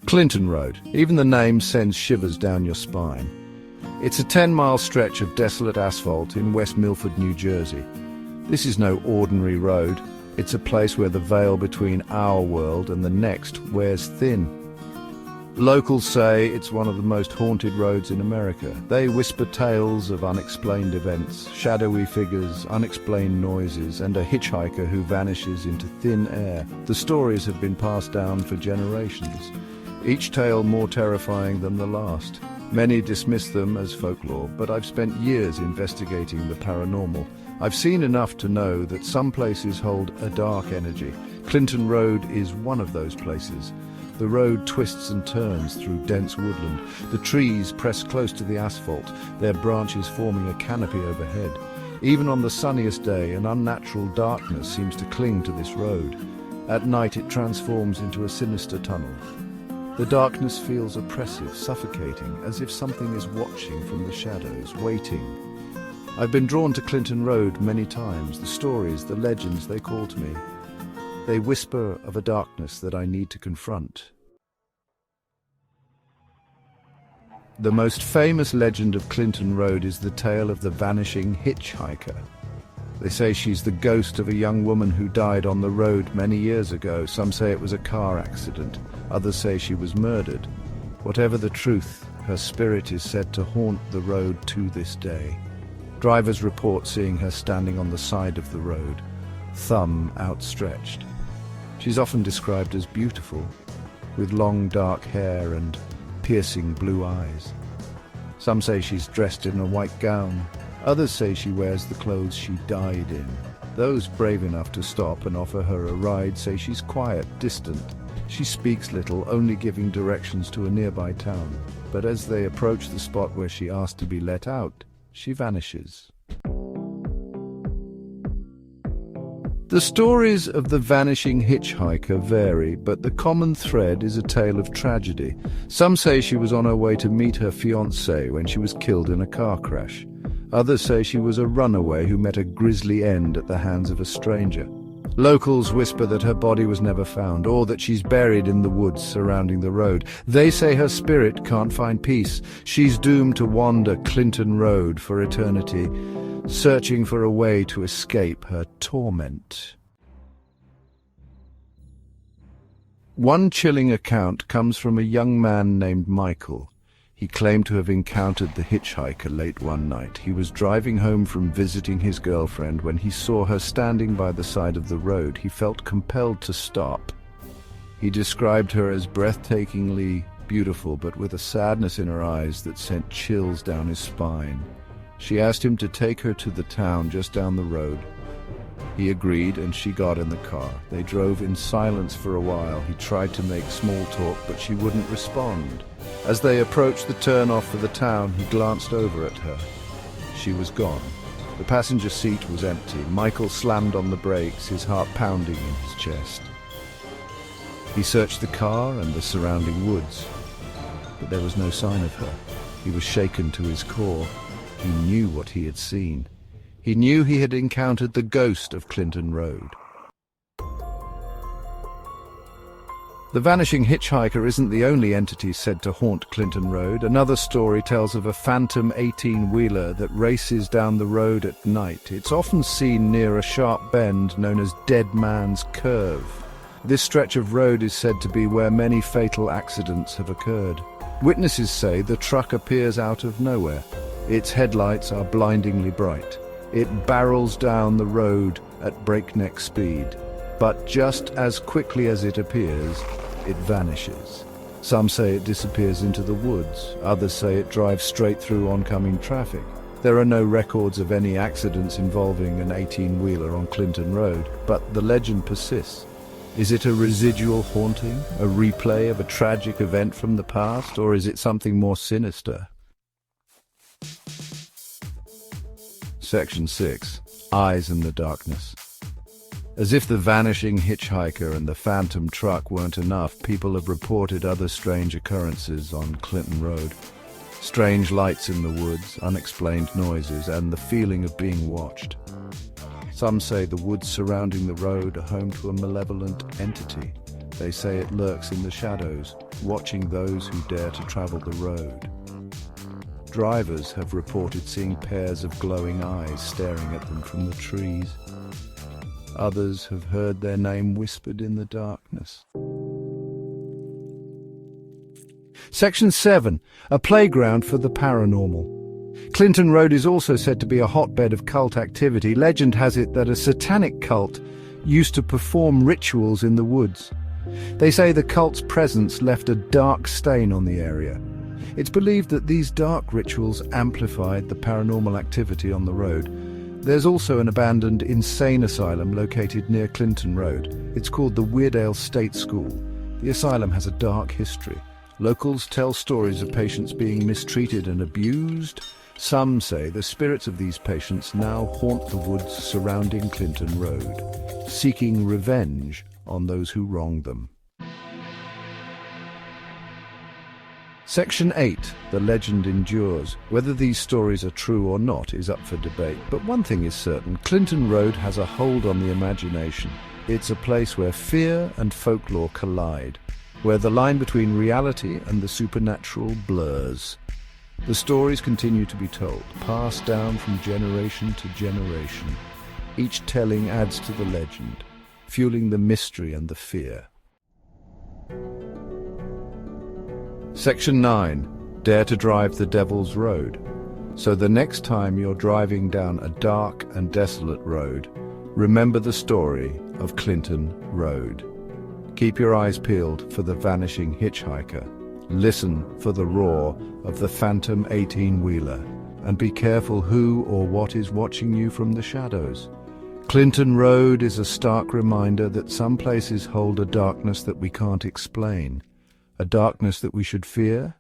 Clinton Road. Even the name sends shivers down your spine. It's a 10-mile stretch of desolate asphalt in West Milford, New Jersey. This is no ordinary road. It's a place where the veil between our world and the next wears thin. Locals say it's one of the most haunted roads in America. They whisper tales of unexplained events, shadowy figures, unexplained noises, and a hitchhiker who vanishes into thin air. The stories have been passed down for generations, each tale more terrifying than the last. Many dismiss them as folklore, but I've spent years investigating the paranormal. I've seen enough to know that some places hold a dark energy. Clinton Road is one of those places. The road twists and turns through dense woodland. The trees press close to the asphalt, their branches forming a canopy overhead. Even on the sunniest day, an unnatural darkness seems to cling to this road. At night it transforms into a sinister tunnel. The darkness feels oppressive, suffocating, as if something is watching from the shadows, waiting. I've been drawn to Clinton Road many times. The stories, the legends, they call to me. They whisper of a darkness that I need to confront. The most famous legend of Clinton Road is the tale of the Vanishing Hitchhiker. They say she's the ghost of a young woman who died on the road many years ago. Some say it was a car accident. Others say she was murdered. Whatever the truth, her spirit is said to haunt the road to this day. Drivers report seeing her standing on the side of the road, thumb outstretched. She's often described as beautiful, with long dark hair and piercing blue eyes. Some say she's dressed in a white gown. Others say she wears the clothes she died in. Those brave enough to stop and offer her a ride say she's quiet, distant. She speaks little, only giving directions to a nearby town. But as they approach the spot where she asked to be let out, she vanishes. The stories of the vanishing hitchhiker vary, but the common thread is a tale of tragedy. Some say she was on her way to meet her fiancé when she was killed in a car crash. Others say she was a runaway who met a grisly end at the hands of a stranger. Locals whisper that her body was never found, or that she's buried in the woods surrounding the road. They say her spirit can't find peace. She's doomed to wander Clinton Road for eternity, searching for a way to escape her torment. One chilling account comes from a young man named Michael. He claimed to have encountered the hitchhiker late one night. He was driving home from visiting his girlfriend when he saw her standing by the side of the road. He felt compelled to stop. He described her as breathtakingly beautiful, but with a sadness in her eyes that sent chills down his spine. She asked him to take her to the town just down the road. He agreed, and she got in the car. They drove in silence for a while. He tried to make small talk, but she wouldn't respond. As they approached the turn-off for the town, he glanced over at her. She was gone. The passenger seat was empty. Michael slammed on the brakes, his heart pounding in his chest. He searched the car and the surrounding woods, but there was no sign of her. He was shaken to his core. He knew what he had seen. He knew he had encountered the ghost of Clinton Road. The Vanishing Hitchhiker isn't the only entity said to haunt Clinton Road. Another story tells of a phantom 18-wheeler that races down the road at night. It's often seen near a sharp bend known as Dead Man's Curve. This stretch of road is said to be where many fatal accidents have occurred. Witnesses say the truck appears out of nowhere. Its headlights are blindingly bright. It barrels down the road at breakneck speed, but just as quickly as it appears, it vanishes. Some say it disappears into the woods. Others say it drives straight through oncoming traffic. There are no records of any accidents involving an 18-wheeler on Clinton Road, but the legend persists. Is it a residual haunting, a replay of a tragic event from the past, or is it something more sinister? Section 6. Eyes in the Darkness. As if the vanishing hitchhiker and the phantom truck weren't enough, people have reported other strange occurrences on Clinton Road. Strange lights in the woods, unexplained noises, and the feeling of being watched. Some say the woods surrounding the road are home to a malevolent entity. They say it lurks in the shadows, watching those who dare to travel the road. Drivers have reported seeing pairs of glowing eyes staring at them from the trees. Others have heard their name whispered in the darkness. Section 7. A playground for the paranormal. Clinton Road is also said to be a hotbed of cult activity. Legend has it that a satanic cult used to perform rituals in the woods. They say the cult's presence left a dark stain on the area. It's believed that these dark rituals amplified the paranormal activity on the road. There's also an abandoned insane asylum located near Clinton Road. It's called the Weardale State School. The asylum has a dark history. Locals tell stories of patients being mistreated and abused. Some say the spirits of these patients now haunt the woods surrounding Clinton Road, seeking revenge on those who wronged them. Section 8. The legend endures. Whether these stories are true or not is up for debate, but one thing is certain: Clinton Road has a hold on the imagination. It's a place where fear and folklore collide, where the line between reality and the supernatural blurs. The stories continue to be told, passed down from generation to generation. Each telling adds to the legend, fueling the mystery and the fear. Section 9. Dare to drive the Devil's Road. So the next time you're driving down a dark and desolate road, remember the story of Clinton Road. Keep your eyes peeled for the Vanishing Hitchhiker. Listen for the roar of the phantom 18-wheeler, and be careful who or what is watching you from the shadows. Clinton Road is a stark reminder that some places hold a darkness that we can't explain, a darkness that we should fear,